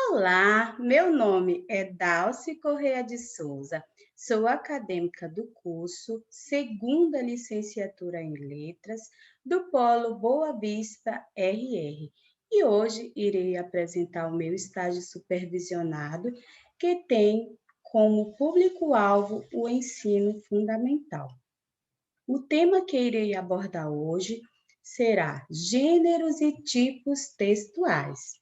Olá, meu nome é Dalci Correia de Souza, sou acadêmica do curso Segunda Licenciatura em Letras do Polo Boa Vista RR e hoje irei apresentar o meu estágio supervisionado que tem como público-alvo o ensino fundamental. O tema que irei abordar hoje será gêneros e tipos textuais.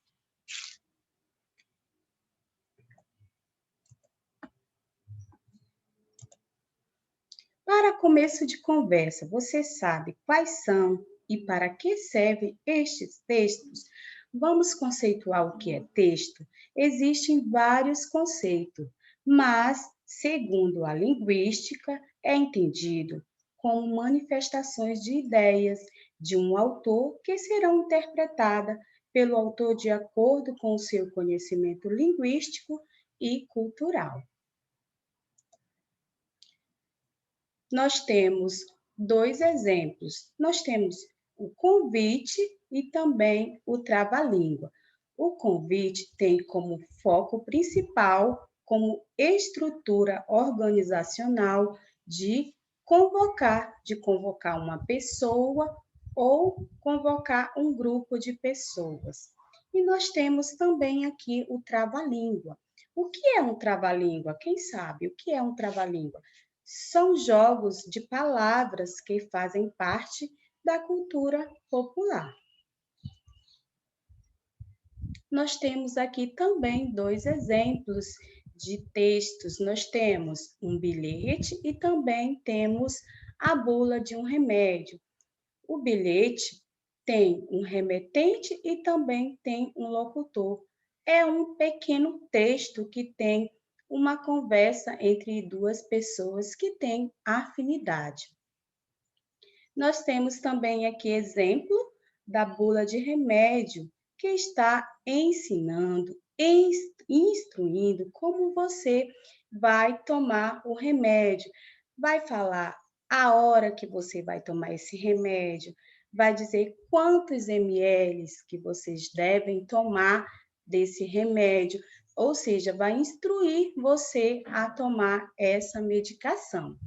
Para começo de conversa, você sabe quais são e para que servem estes textos? Vamos conceituar o que é texto? Existem vários conceitos, mas, segundo a linguística, é entendido como manifestações de ideias de um autor que serão interpretadas pelo autor de acordo com o seu conhecimento linguístico e cultural. Nós temos dois exemplos. Nós temos o convite e também o trava-língua. O convite tem como foco principal, como estrutura organizacional de convocar uma pessoa ou convocar um grupo de pessoas. E nós temos também aqui o trava-língua. O que é um trava-língua? Quem sabe o que é um trava-língua? São jogos de palavras que fazem parte da cultura popular. Nós temos aqui também dois exemplos de textos. Nós temos um bilhete e também temos a bula de um remédio. O bilhete tem um remetente e também tem um locutor. É um pequeno texto que tem uma conversa entre duas pessoas que têm afinidade. Nós temos também aqui exemplo da bula de remédio, que está ensinando, instruindo como você vai tomar o remédio. Vai falar a hora que você vai tomar esse remédio, vai dizer quantos ml que vocês devem tomar desse remédio, ou seja, vai instruir você a tomar essa medicação.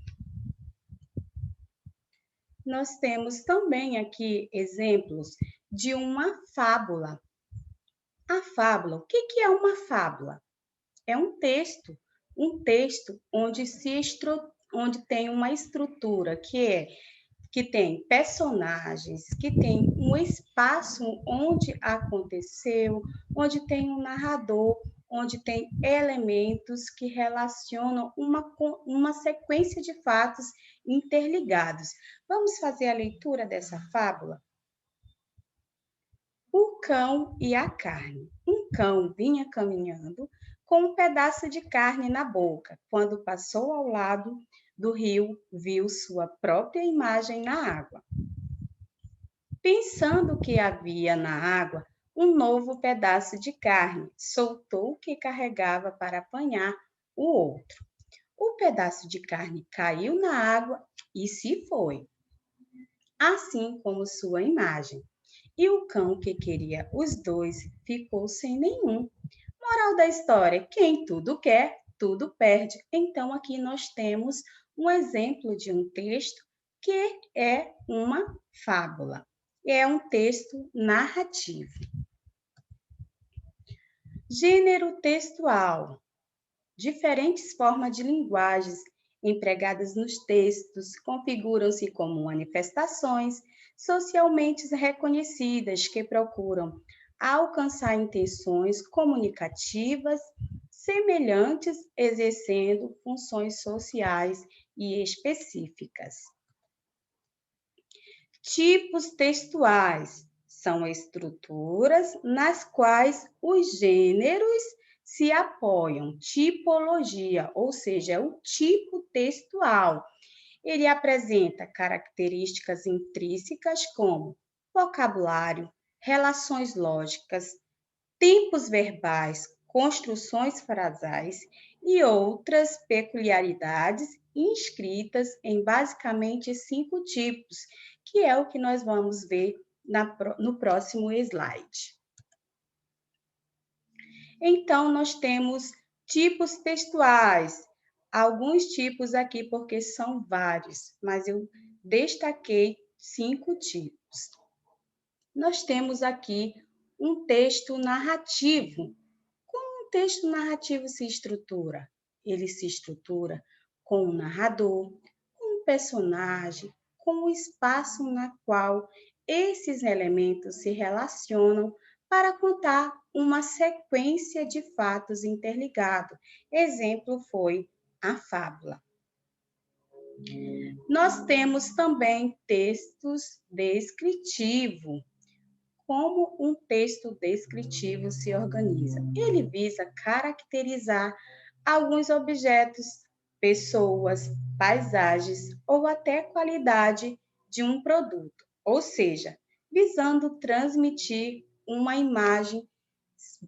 Nós temos também aqui exemplos de uma fábula. A fábula, o que é uma fábula? É um texto onde tem uma estrutura que tem personagens, que tem um espaço onde aconteceu, onde tem um narrador, onde tem elementos que relacionam uma sequência de fatos interligados. Vamos fazer a leitura dessa fábula? O cão e a carne. Um cão vinha caminhando com um pedaço de carne na boca. Quando passou ao lado do rio, viu sua própria imagem na água. Pensando que havia na água um novo pedaço de carne, soltou o que carregava para apanhar o outro. O pedaço de carne caiu na água e se foi, assim como sua imagem. E o cão que queria os dois ficou sem nenhum. Moral da história: quem tudo quer, tudo perde. Então, aqui nós temos um exemplo de um texto que é uma fábula. É um texto narrativo. Gênero textual. Diferentes formas de linguagens empregadas nos textos configuram-se como manifestações socialmente reconhecidas que procuram alcançar intenções comunicativas semelhantes, exercendo funções sociais e específicas. Tipos textuais são estruturas nas quais os gêneros se apoiam. Tipologia, ou seja, é o tipo textual. Ele apresenta características intrínsecas como vocabulário, relações lógicas, tempos verbais, construções frasais e outras peculiaridades inscritas em basicamente 5 tipos, que é o que nós vamos ver no próximo slide. Então, nós temos tipos textuais. Alguns tipos aqui, porque são vários, mas eu destaquei 5 tipos. Nós temos aqui um texto narrativo. Como um texto narrativo se estrutura? Ele se estrutura com um narrador, com um personagem, com um espaço na qual esses elementos se relacionam para contar uma sequência de fatos interligados. Exemplo foi a fábula. Nós temos também textos descritivos. Como um texto descritivo se organiza? Ele visa caracterizar alguns objetos, pessoas, paisagens ou até qualidade de um produto, ou seja, visando transmitir uma imagem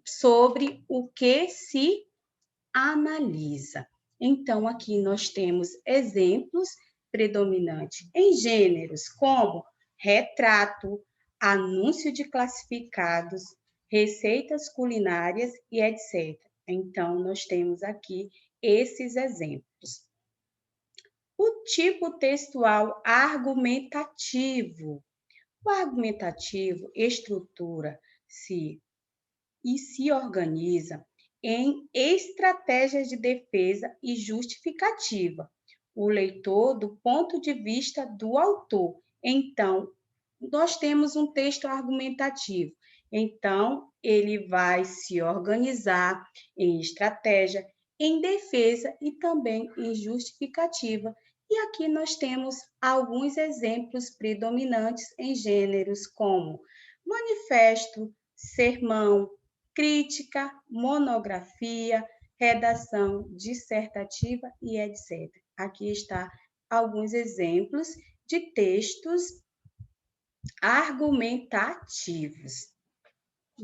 sobre o que se analisa. Então, aqui nós temos exemplos predominantes em gêneros como retrato, anúncio de classificados, receitas culinárias e etc. Então, nós temos aqui esses exemplos. O tipo textual argumentativo. O argumentativo estrutura-se e se organiza em estratégias de defesa e justificativa. O leitor, do ponto de vista do autor. Então, nós temos um texto argumentativo. Então, ele vai se organizar em estratégia, em defesa e também em justificativa. E aqui nós temos alguns exemplos predominantes em gêneros como manifesto, sermão, crítica, monografia, redação dissertativa e etc. Aqui está alguns exemplos de textos argumentativos.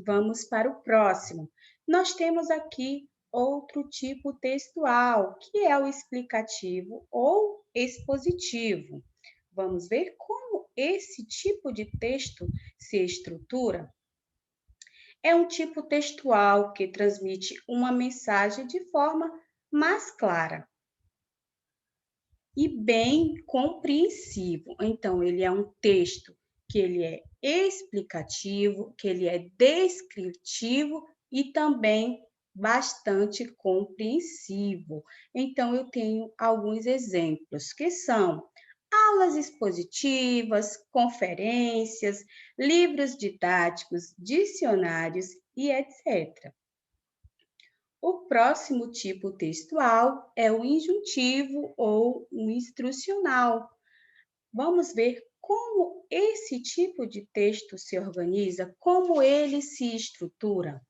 Vamos para o próximo. Nós temos aqui outro tipo textual, que é o explicativo ou expositivo. Vamos ver como esse tipo de texto se estrutura? É um tipo textual que transmite uma mensagem de forma mais clara e bem compreensível. Então, ele é um texto que ele é explicativo, que ele é descritivo e também bastante compreensivo. Então, eu tenho alguns exemplos que são aulas expositivas, conferências, livros didáticos, dicionários e etc. O próximo tipo textual é o injuntivo ou o instrucional. Vamos ver como esse tipo de texto se organiza, como ele se estrutura.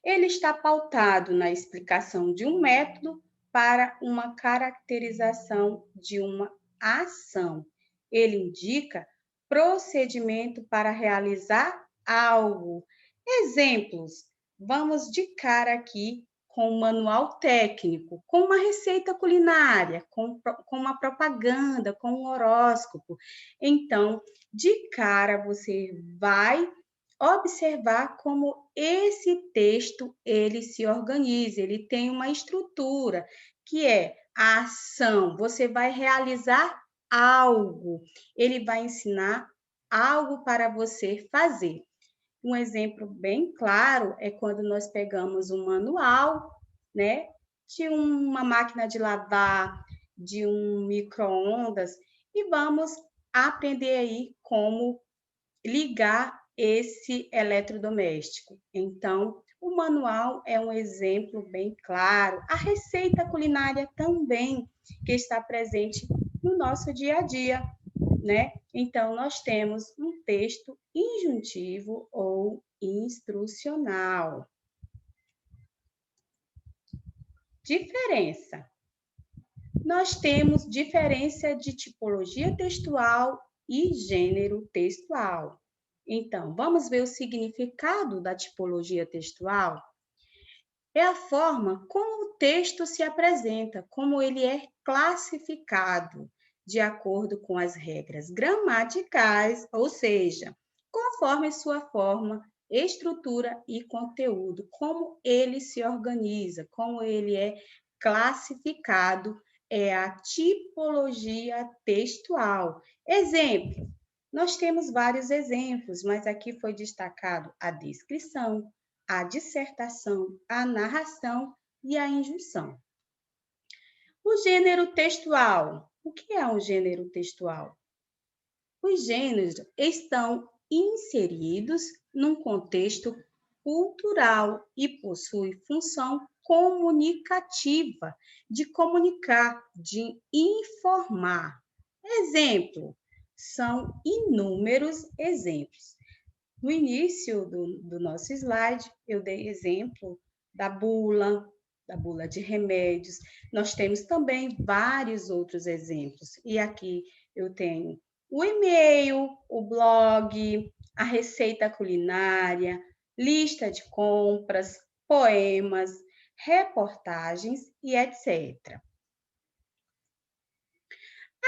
Ele está pautado na explicação de um método para uma caracterização de uma ação. Ele indica procedimento para realizar algo. Exemplos: vamos de cara aqui com um manual técnico, com uma receita culinária, com uma propaganda, com um horóscopo. Então, de cara, você vai observar como esse texto ele se organiza, ele tem uma estrutura, que é a ação. Você vai realizar algo, ele vai ensinar algo para você fazer. Um exemplo bem claro é quando nós pegamos um manual, né, de uma máquina de lavar, de um micro-ondas, e vamos aprender aí como ligar esse eletrodoméstico. Então, o manual é um exemplo bem claro. A receita culinária também, que está presente no nosso dia a dia, né? Então, nós temos um texto injuntivo ou instrucional. Diferença. Nós temos diferença de tipologia textual e gênero textual. Então, vamos ver o significado da tipologia textual? É a forma como o texto se apresenta, como ele é classificado de acordo com as regras gramaticais, ou seja, conforme sua forma estrutura e conteúdo, como ele se organiza, como ele é classificado, é a tipologia textual. Exemplo, nós temos vários exemplos, mas aqui foi destacado a descrição, a dissertação, a narração e a injunção. O gênero textual. O que é um gênero textual? Os gêneros estão inseridos num contexto cultural e possuem função comunicativa, de comunicar, de informar. Exemplo, são inúmeros exemplos. No início do nosso slide, eu dei exemplo da bula de remédios. Nós temos também vários outros exemplos. E aqui eu tenho o e-mail, o blog, a receita culinária, lista de compras, poemas, reportagens e etc.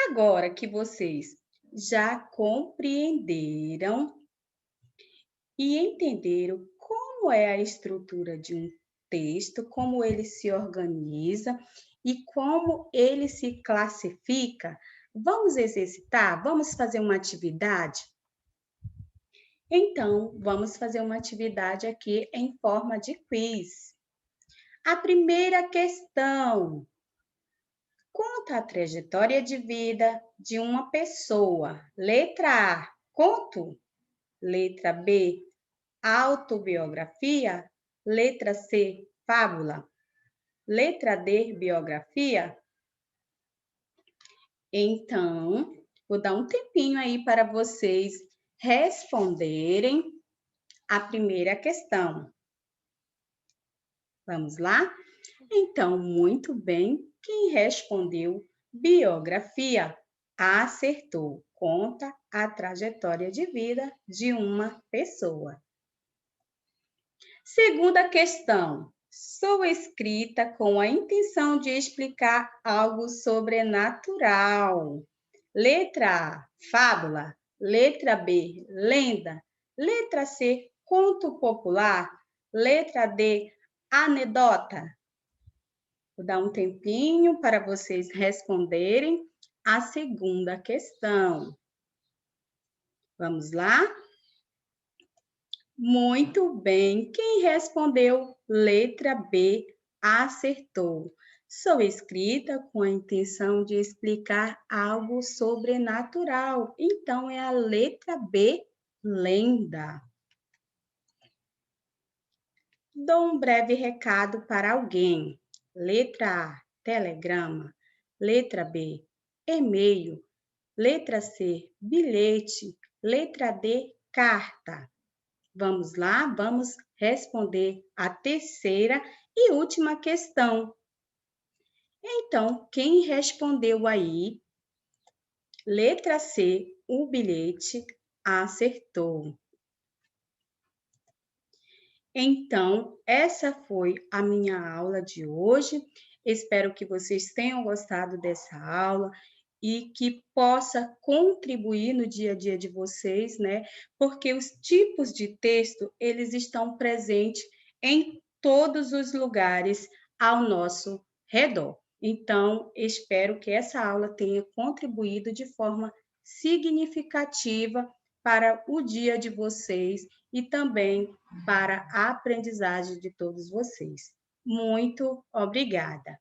Agora que vocês já compreenderam e entenderam como é a estrutura de um texto, como ele se organiza e como ele se classifica, vamos exercitar? Vamos fazer uma atividade? Então, vamos fazer uma atividade aqui em forma de quiz. A primeira questão: conta a trajetória de vida de uma pessoa. Letra A, conto. Letra B, autobiografia. Letra C, fábula. Letra D, biografia. Então, vou dar um tempinho aí para vocês responderem a primeira questão. Vamos lá? Então, muito bem. Quem respondeu biografia acertou. Conta a trajetória de vida de uma pessoa. Segunda questão. Sou escrita com a intenção de explicar algo sobrenatural. Letra A, fábula. Letra B, lenda. Letra C, conto popular. Letra D, anedota. Vou dar um tempinho para vocês responderem a segunda questão. Vamos lá? Muito bem. Quem respondeu letra B acertou. Sou escrita com a intenção de explicar algo sobrenatural. Então, é a letra B, lenda. Dou um breve recado para alguém. Letra A, telegrama. Letra B, e-mail. Letra C, bilhete. Letra D, carta. Vamos lá, vamos responder a terceira e última questão. Então, quem respondeu aí? Letra C, o bilhete, acertou. Então, essa foi a minha aula de hoje. Espero que vocês tenham gostado dessa aula e que possa contribuir no dia a dia de vocês, né? Porque os tipos de texto, eles estão presentes em todos os lugares ao nosso redor. Então, espero que essa aula tenha contribuído de forma significativa para o dia de vocês e também para a aprendizagem de todos vocês. Muito obrigada.